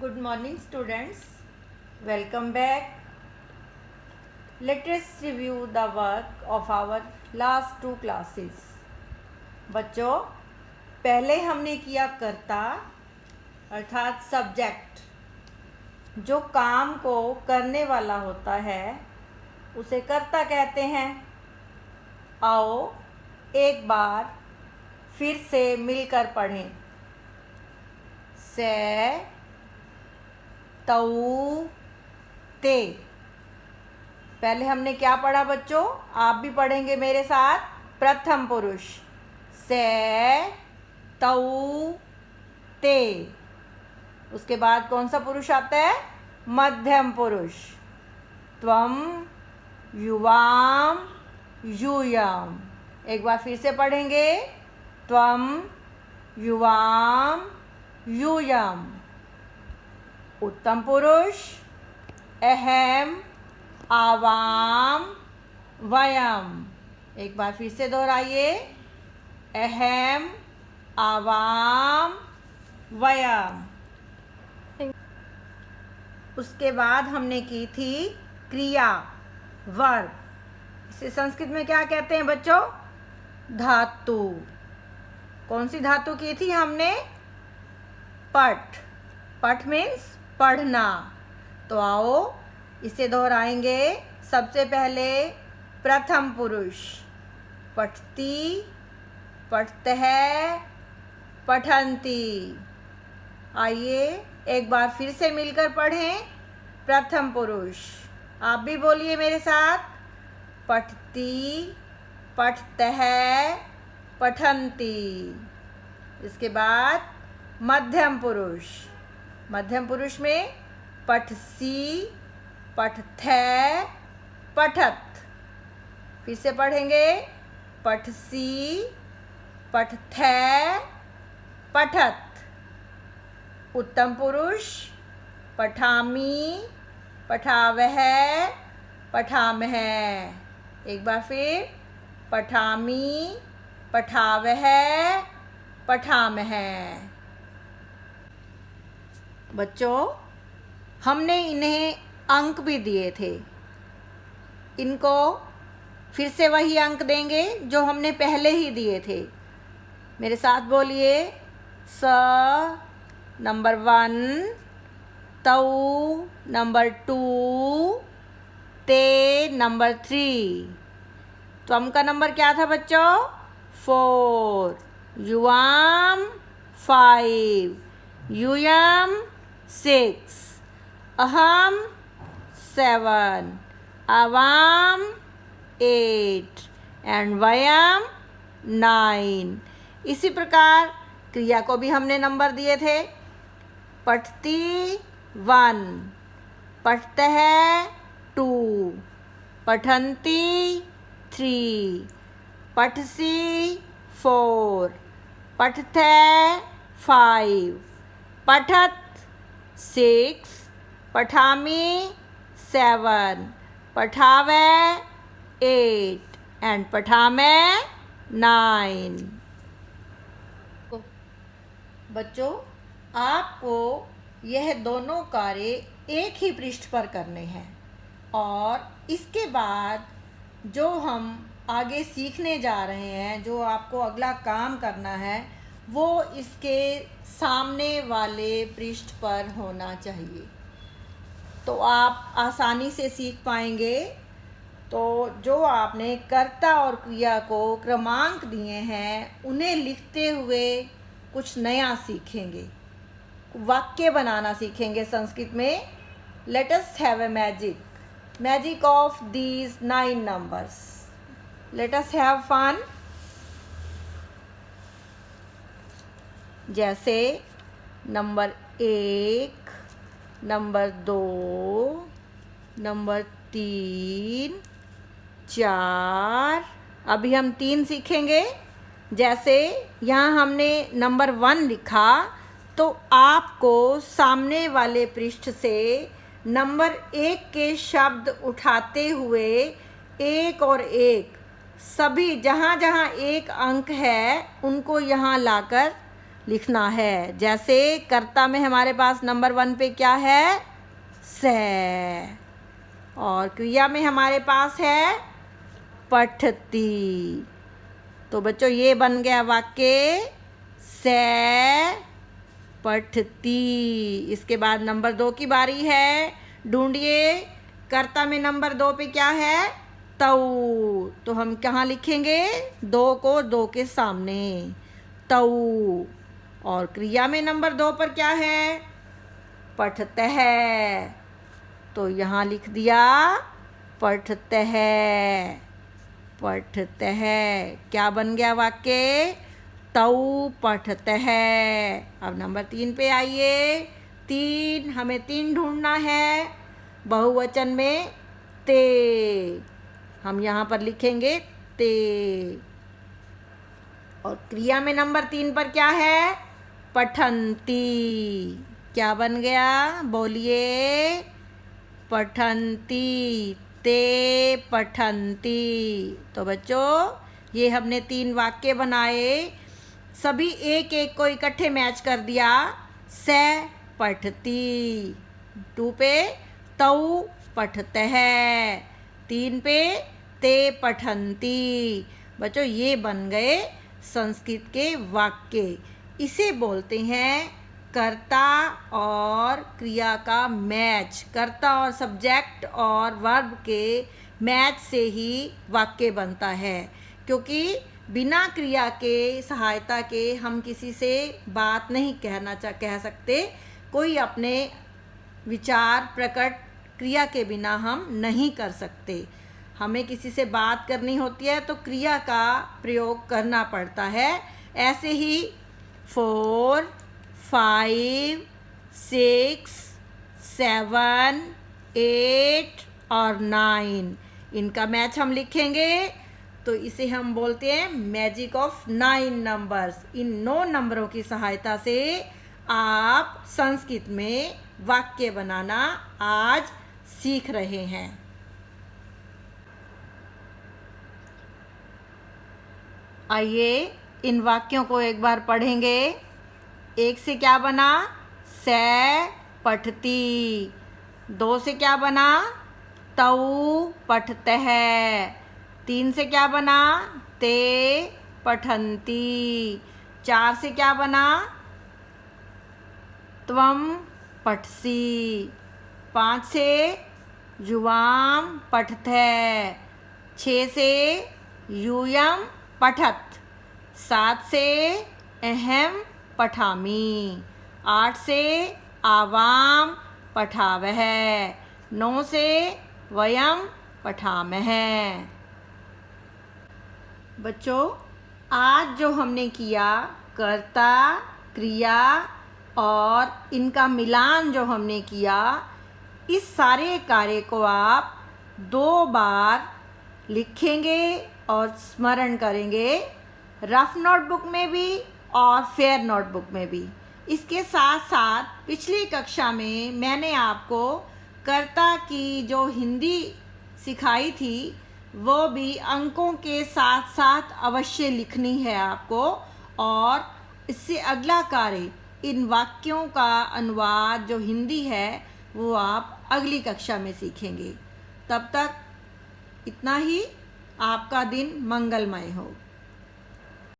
Good morning, students. Welcome back. Let us review the work of our last two classes. बच्चों, पहले हमने किया कर्ता अर्थात सब्जेक्ट, जो काम को करने वाला होता है उसे कर्ता कहते हैं। आओ एक बार फिर से मिलकर पढ़ें। से, तऊ, ते। पहले हमने क्या पढ़ा बच्चों? आप भी पढ़ेंगे मेरे साथ। प्रथम पुरुष से, तऊ, ते। उसके बाद कौन सा पुरुष आता है? मध्यम पुरुष। त्वम, युवाम, यूयम। एक बार फिर से पढ़ेंगे। त्वम, युवाम, यूयम। उत्तम पुरुष अहम, आवाम, वयम। एक बार फिर से दोहराइए। अहम, आवाम, वयम। उसके बाद हमने की थी क्रिया, वर्ब। इसे संस्कृत में क्या कहते हैं बच्चों? धातु। कौन सी धातु की थी हमने? पठ। पठ मीन्स पढ़ना। तो आओ इसे दोहराएंगे। सबसे पहले प्रथम पुरुष पठती, पठतः, पठन्ति। आइए एक बार फिर से मिलकर पढ़ें। प्रथम पुरुष, आप भी बोलिए मेरे साथ। पठती, पठतः, पठन्ति। इसके बाद मध्यम पुरुष। मध्यम पुरुष में पठसी, पठथै, पठत। फिर से पढ़ेंगे। पठसी, पठथै, पठत। उत्तम पुरुष पठामी, पठावह, पठामह। एक बार फिर। पठामी, पठावह, पठामह। बच्चों, हमने इन्हें अंक भी दिए थे। इनको फिर से वही अंक देंगे जो हमने पहले ही दिए थे। मेरे साथ बोलिए। स नंबर 1, तऊ नंबर 2, ते नंबर 3। त्वम का नंबर क्या था बच्चों? 4। युवाम 5, यूयम 6, अहम 7, आवाम 8 एंड वयम 9। इसी प्रकार क्रिया को भी हमने नंबर दिए थे। पठती 1, पठतः 2, पठन्ति 3, पठसी 4, पठथै 5, पठत 6, पठामी 7, पठावै 8 एंड पठामै 9। बच्चों, आपको यह दोनों कार्य एक ही पृष्ठ पर करने हैं और इसके बाद जो हम आगे सीखने जा रहे हैं, जो आपको अगला काम करना है, वो इसके सामने वाले पृष्ठ पर होना चाहिए, तो आप आसानी से सीख पाएंगे। तो जो आपने कर्ता और क्रिया को क्रमांक दिए हैं, उन्हें लिखते हुए कुछ नया सीखेंगे, वाक्य बनाना सीखेंगे संस्कृत में। Let us have a magic of these 9 numbers. Let us have fun. जैसे नंबर 1, नंबर 2, नंबर 3, 4। अभी हम 3 सीखेंगे। जैसे यहाँ हमने नंबर 1 लिखा, तो आपको सामने वाले पृष्ठ से नंबर 1 के शब्द उठाते हुए एक और एक सभी जहाँ जहाँ एक अंक है उनको यहाँ लाकर लिखना है। जैसे कर्ता में हमारे पास नंबर 1 पे क्या है, से, और क्रिया में हमारे पास है पठती। तो बच्चों ये बन गया वाक्य, से पठती। इसके बाद नंबर 2 की बारी है। ढूंढिए कर्ता में नंबर 2 पे क्या है, तऊ। तो हम कहाँ लिखेंगे, 2 को 2 के सामने, तऊ। और क्रिया में नंबर 2 पर क्या है, पठतः। तो यहाँ लिख दिया पठतः, पठतः। क्या बन गया वाक्य, तऊ पठतः। अब नंबर 3 पे आइए। 3, हमें 3 ढूंढना है। बहुवचन में ते, हम यहाँ पर लिखेंगे ते। और क्रिया में नंबर 3 पर क्या है, पठंती। क्या बन गया, बोलिए, पठंती, ते पठंती। तो बच्चों ये हमने 3 वाक्य बनाए, सभी एक एक को इकट्ठे मैच कर दिया। से पठती, 2 पे तऊ पठतः, 3 पे ते पठंती। बच्चों ये बन गए संस्कृत के वाक्य। इसे बोलते हैं कर्ता और क्रिया का मैच। कर्ता और सब्जेक्ट और वर्ब के मैच से ही वाक्य बनता है, क्योंकि बिना क्रिया के सहायता के हम किसी से बात नहीं कह सकते। कोई अपने विचार प्रकट क्रिया के बिना हम नहीं कर सकते। हमें किसी से बात करनी होती है तो क्रिया का प्रयोग करना पड़ता है। ऐसे ही 4, 5, 6, 7, 8 और 9 इनका मैच हम लिखेंगे। तो इसे हम बोलते हैं मैजिक ऑफ 9 नंबर्स। इन 9 नंबरों की सहायता से आप संस्कृत में वाक्य बनाना आज सीख रहे हैं। आइए इन वाक्यों को एक बार पढ़ेंगे। 1 से क्या बना, से पठती। 2 से क्या बना, तऊ पठतः। 3 से क्या बना, ते पठंती। 4 से क्या बना, त्वम पठसी। 5 से युवाम पठतः। 6 से यूयम पठत। 7 से अहम पठामि। 8 से आवाम पठावः। 9 से वयम पठामः। बच्चों आज जो हमने किया कर्ता, क्रिया और इनका मिलान जो हमने किया, इस सारे कार्य को आप 2 बार लिखेंगे और स्मरण करेंगे, रफ नोटबुक में भी और फेयर नोटबुक में भी। इसके साथ साथ पिछली कक्षा में मैंने आपको कर्ता की जो हिंदी सिखाई थी वो भी अंकों के साथ साथ अवश्य लिखनी है आपको। और इससे अगला कार्य, इन वाक्यों का अनुवाद जो हिंदी है वो आप अगली कक्षा में सीखेंगे। तब तक इतना ही। आपका दिन मंगलमय हो।